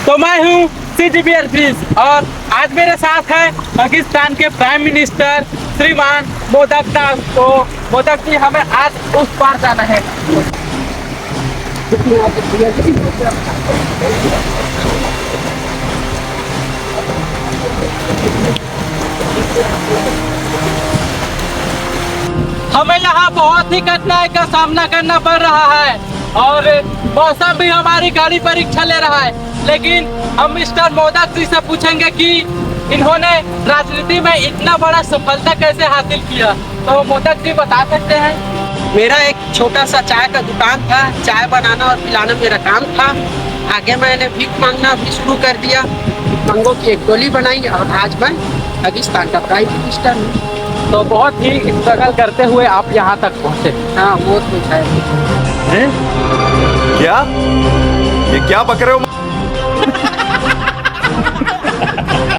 तो मैं हूँ CGB अरफीज और आज मेरे साथ है पाकिस्तान के प्राइम मिनिस्टर श्रीमान मोदक दास। तो मोदक जी, हमें आज उस पार जाना है। हमें यहाँ बहुत ही कठिनाई का सामना करना पड़ रहा है और मौसम भी हमारी गाड़ी परीक्षा ले रहा है, लेकिन हम मिस्टर मोदक जी से पूछेंगे कि इन्होंने राजनीति में इतना बड़ा सफलता कैसे हासिल किया। तो मोदक जी बता सकते हैं? मेरा एक छोटा सा चाय का दुकान था, चाय बनाना और पिलाना मेरा काम था। आगे मैंने भीख मांगना भी शुरू कर दिया, मंगों की एक टोली बनाई और आज मैं पाकिस्तान का प्राइम मिनिस्टर हूँ। तो बहुत ही स्ट्रगल करते हुए आप यहाँ तक पहुँचे। हाँ, वो तो है। क्या ये क्या बक रहे हो?